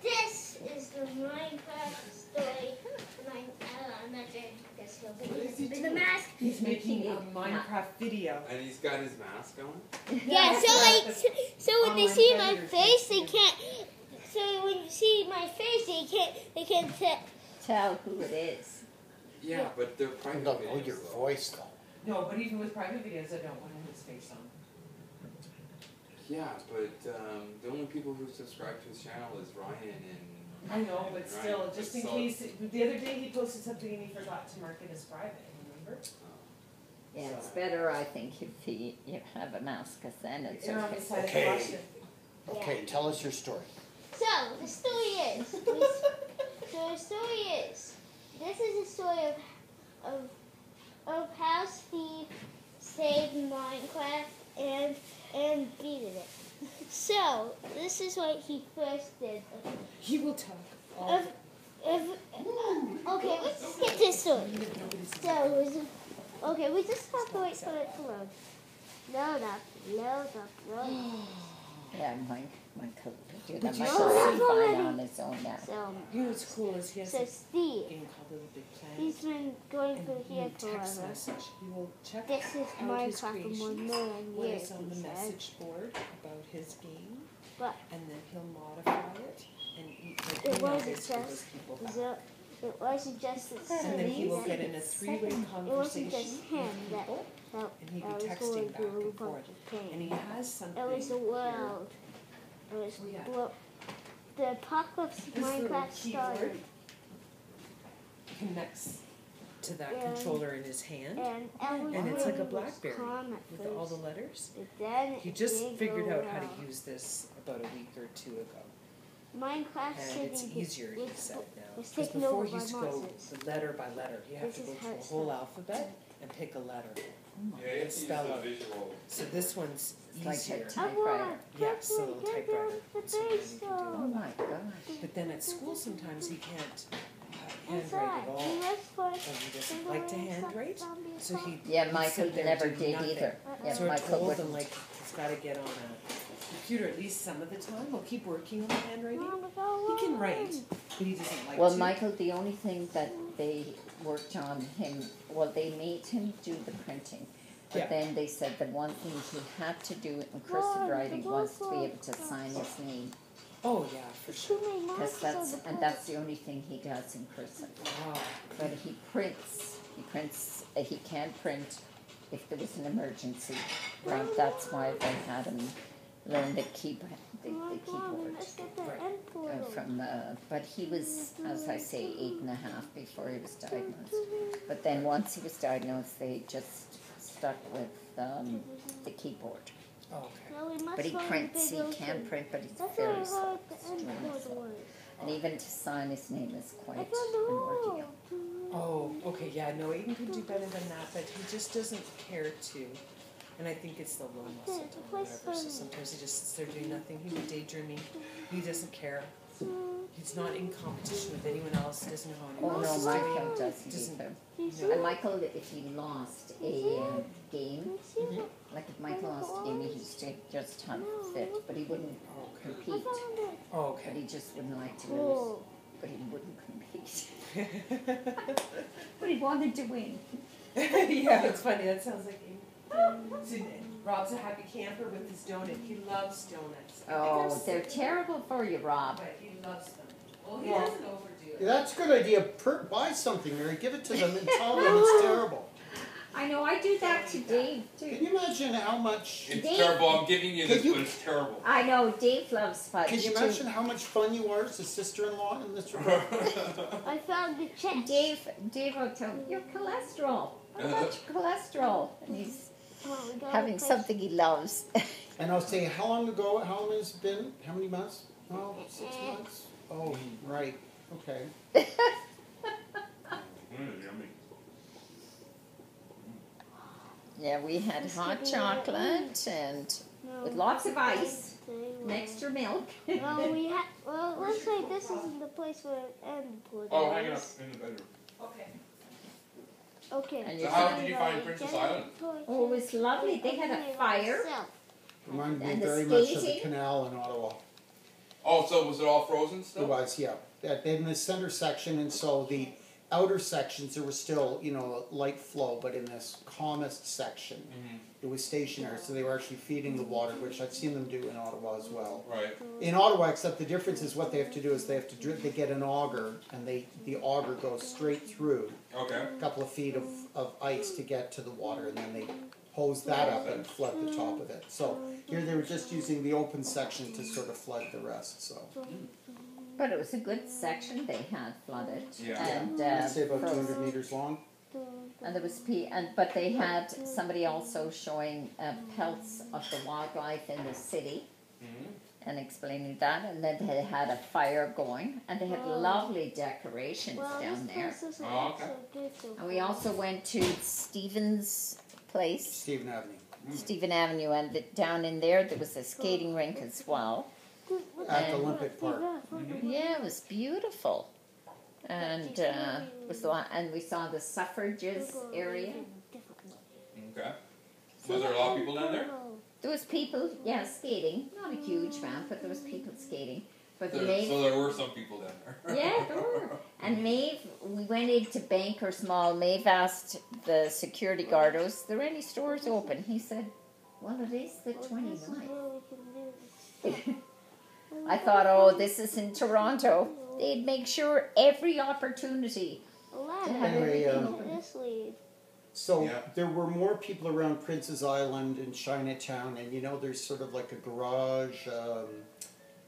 this is the Minecraft story. I'm not sure. Guess he'll be the mask. He's making a Minecraft video. And he's got his mask on? Yeah, so when they see my face, they can't. So when you see my face, they can't tell who it is. Yeah, but they're private don't videos. know your voice, though. No, but even with private videos, I don't want his face on. Yeah, but the only people who subscribe to his channel is Ryan and... I know, but still, Ryan, just in case. The other day he posted something and he forgot to mark it as private, remember? Yeah, it's better, I think, if you have a mask, because then it's You're on the side Okay. of the Russian. Okay, tell us your story. So the story is. This is a story of how Steve saved Minecraft and beat it. So this is what he first did. He will talk. Okay, let's just get this story. Okay, we just have to wait for it to load. Load up. Yeah, Michael do But that. you Michael should- is fine on his own now. So, You know what's cool is he has so a Steve, game called Little Big Planet. he's been going And through he here will text forever. message. He will check This is out his Minecraft for creations, 1 million what years, is on he the said. message board about his game, But and then he'll modify it and it wasn't those just, people back. it wasn't just the And then he will Steve. get in a three-way It conversation wasn't just him with that, people, and he'd be was texting going back through a and forth. bunch of And pain. he has something. It was the world. It was Oh, yeah. the apocalypse of This little Minecraft keyboard started. connects to that Yeah. controller in his hand, And everything and it's like a was BlackBerry calm at with all the first. letters. But then He it just didn't figured go out how well. to use this about a week or two ago. Minecraft And it's City easier, he said now. was Because taken before over he by used to go monsters. letter by letter. You have This to is go how through it the whole started. alphabet and pick a letter. Yeah, you have to use Spell the out. visual. So this one's It's like easier. a typewriter. Yes, a little typewriter. The So then you can do Oh base my gosh. But then at school sometimes he can't That's handwrite right. at all. He was first. And he doesn't like to handwrite. So he Yeah, he'd Michael sit there never and do did nothing. either. Yeah, So I Michael told him, wouldn't. like, he's got to get on a computer at least some of the time. He'll keep working on the handwriting. He can write, but he doesn't like Well, to. Michael, the only thing that they worked on him, well, they made him do the printing. But Yeah. then they said the one thing he had to do in cursive writing was to be able to sign his name. Oh, yeah, for sure. Because that's the only thing he does in cursive. Wow. But he can't print if there was an emergency. Right, that's why they had him learn the keyboard. But he was, as I say, 8.5 before he was diagnosed. But then once he was diagnosed, they just stuck with the keyboard. Oh, okay. But he prints, he can print, but he's very slow. And even to sign his name is quite an ordeal. Oh, okay, yeah, no, Aiden could do better than that, but he just doesn't care to. And I think it's the low muscle tone or whatever, so sometimes he just sits there doing nothing. He'd be daydreaming. He doesn't care. He's not in competition with anyone else. He doesn't know how Oh anyone no, else is Michael doing. doesn't either. And Michael, if he lost a game, like if Michael lost a game, he used to just have fit, but he wouldn't compete. Oh, But okay. he just wouldn't like to lose. But he wouldn't compete. But he wanted to win. Yeah, it's funny. That sounds like Aiden. See, Rob's a happy camper with his donut. He loves donuts. Oh, they're terrible for you, Rob. But he loves them. Well, he doesn't overdo it. That's a good idea. Buy something, Mary. Give it to them and tell them it's terrible. I know, I do that to Dave Can too. you imagine how much... It's Dave- terrible. I'm giving you this, Could you- but it's terrible. I know, Dave loves fudge Can you too. imagine how much fun you are as a sister-in-law in this regard? I found the chest. Dave will tell me, your cholesterol. How much cholesterol? And he's Oh, we got having a place. something he loves. And I was saying, how long ago, how long has it been? How many months? Oh, 6 months? Oh, right. Okay. Yummy. Yeah, we had hot chocolate and with lots of ice, and extra milk. Well, we had. Well, let's say this isn't the place where it ends. Oh, hang it up in the bedroom. Okay. Okay. And So you how said- did you find Princess Island? Oh, it was lovely. They had a fire. Reminded me And the very much of the skating? canal in Ottawa. Oh, Oh, so was it all frozen still? It was, yeah. That in the center section, and so the outer sections there was still, you know, light flow, but in this calmest section, it was stationary. So they were actually feeding the water, which I've seen them do in Ottawa as well. Right. In Ottawa, except the difference is what they have to do is they have to they get an auger, and the auger goes straight through Okay. a couple of feet of ice to get to the water, and then they hose that up and flood the top of it. So here they were just using the open section to sort of flood the rest. So But it was a good section they had flooded. Yeah. And, I'd say about frozen. 200 meters long. And there was but they had somebody also showing pelts of the wildlife in the city and explaining that, and then they had a fire going, and they had lovely decorations down there. Oh, okay. And we also went to Stephen's place, Stephen Avenue. Stephen Avenue, and down in there was a skating rink as well. At the Olympic Park. Yeah, it was beautiful. And was and we saw the suffrages area. Okay. Was there a lot of people down there? There was people, yeah, skating. Not a huge amount, but there was people skating. But So Maeve, there were some people down there. yeah, there were. And Maeve, we went into Bankers Mall. Maeve asked the security guard, "Was there any stores open?" He said, "Well, it is the 29th." I thought, oh, this is in Toronto. They'd make sure every opportunity to have Anyway, everything open. This lead. So Yeah. there were more people around Prince's Island and Chinatown, and you know there's sort of like a garage,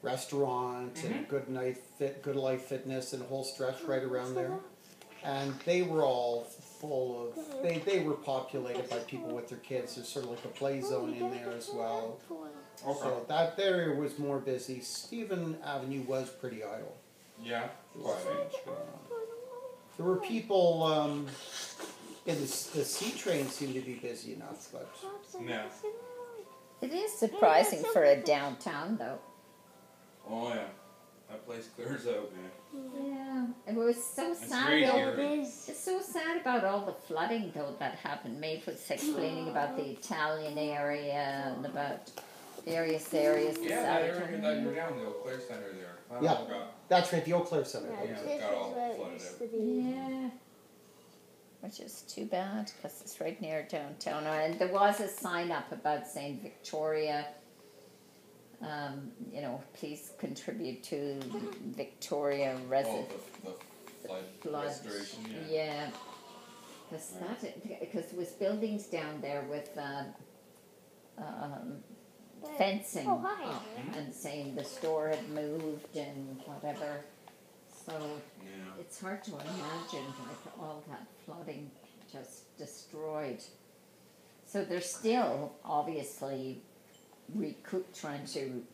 restaurant, and Good Life Fitness, and a whole stretch right around there. And they were all full of, they were populated by people with their kids. There's sort of like a play zone in there as well. Okay. So that area was more busy. Stephen Avenue was pretty idle. Yeah. There Quite. wasn't much going on. There were people in the C train seemed to be busy enough, but Yeah. It is surprising for a downtown, though. Oh yeah. That place clears out, man. Yeah, it was so It's sad. very though. eerie. It's so sad about all the flooding, though, that happened. Maeve was explaining about the Italian area and about various areas. Yeah, that area that you're down, the Eau Claire Center there. That Yeah. all got, that's right, the Eau Claire Center. Yeah. This it is got all where it flooded used out. to be. Yeah, which is too bad because it's right near downtown. And there was a sign up about saying Victoria. You know, please contribute to Victoria oh, resident the flood, flood. restoration, yeah. Yeah, because there was buildings down there with fencing Oh, hi. up and saying the store had moved and whatever. So Yeah. it's hard to imagine like all that flooding just destroyed. So they're still obviously trying to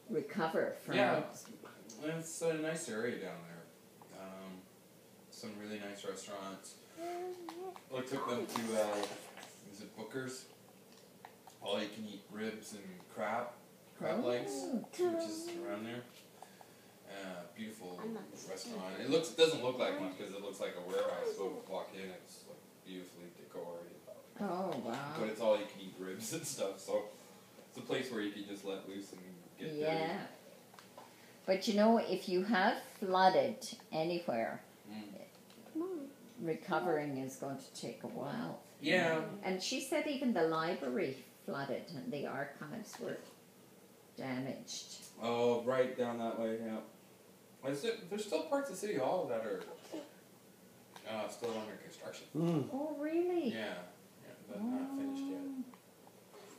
recover from Yeah. it. It's a nice area down there. Some really nice restaurants. I took them to, was it Booker's? All you can eat ribs and crab legs, which is around there. Beautiful restaurant. It doesn't look like much because it looks like a warehouse. So walk in, it's like beautifully decorated. Oh wow. But it's all you can eat ribs and stuff. So it's a place where you can just let loose and get dirty. Yeah. But you know, if you have flooded anywhere, recovering is going to take a while. Yeah. And she said even the library flooded and the archives were damaged. Oh, right down that way, yeah. There's still parts of City Hall that are still under construction. Oh, really? Yeah, but not finished yet.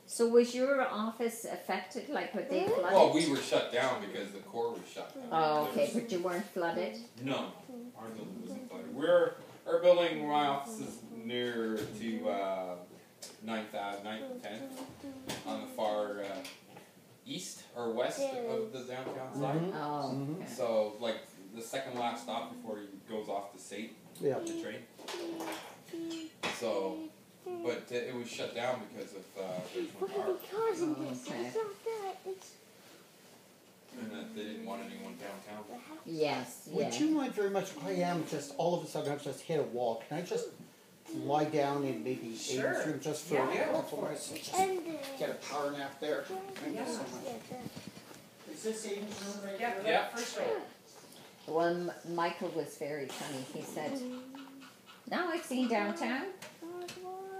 So was your office affected, like were they flooded? Well, we were shut down because the core was shut down. Oh, There okay, was- but you weren't flooded? No, our building wasn't flooded. Our building, my office is near to 9th Ave, 9th and 10th, on the far east or west of the downtown side. Oh, okay. So, like, the second last stop before he goes off to State, Yeah. the train. So, but it was shut down because of Richmond Park, and that they didn't want anyone downtown. Yes, Would yes. you mind very much? I am just all of a sudden I've just hit a wall. Can I just lie down in maybe Sure. Aiden's room just for Yeah, a couple minutes? Just And get a power nap there. Thank you so much. Is this Aiden's room right Yeah, here? Yeah. for sure. Well, Michael was very funny. He said, "Now I've seen downtown.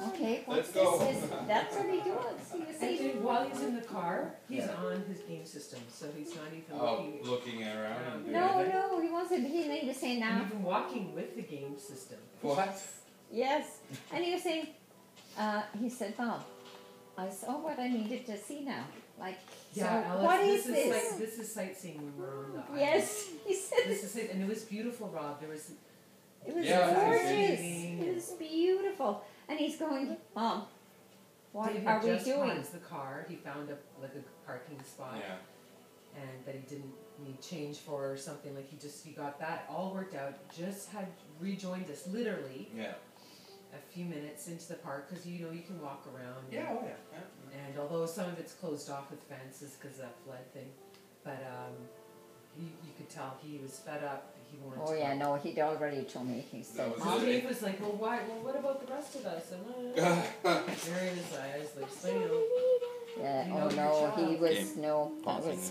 Okay, what's Let's go." this? That's what he does. He was And saying, then while he's in the car, he's Yeah. on his game system, so he's not even Oh, looking. looking around and doing no, anything? no, he wasn't. He was saying And now, even walking with the game system. What? yes. And he was saying, he said, Bob, I saw what I needed to see now. Like, Yeah, so Alice, what this is this? This is sightseeing when we're on the island. Yes, he said This is it, and it was beautiful, Rob. There was it was Yeah, gorgeous. it's It was beautiful. And he's going, Mom, what Dave are had we just doing? paused the car. He found a parking spot, Yeah. and that he didn't need change for or something. Like he got that all worked out. Just had rejoined us literally Yeah. a few minutes into the park because you can walk around. Yeah. Oh yeah. And although some of it's closed off with fences because of that flood thing, but you could tell he was fed up. He wanted Oh to yeah, go. no, he'd already told me. He said, was So it. Dave was like, well, why? Well, what about the rest of us? And there he was, I was like, so, yeah, You oh know your no, he child. was, no, that was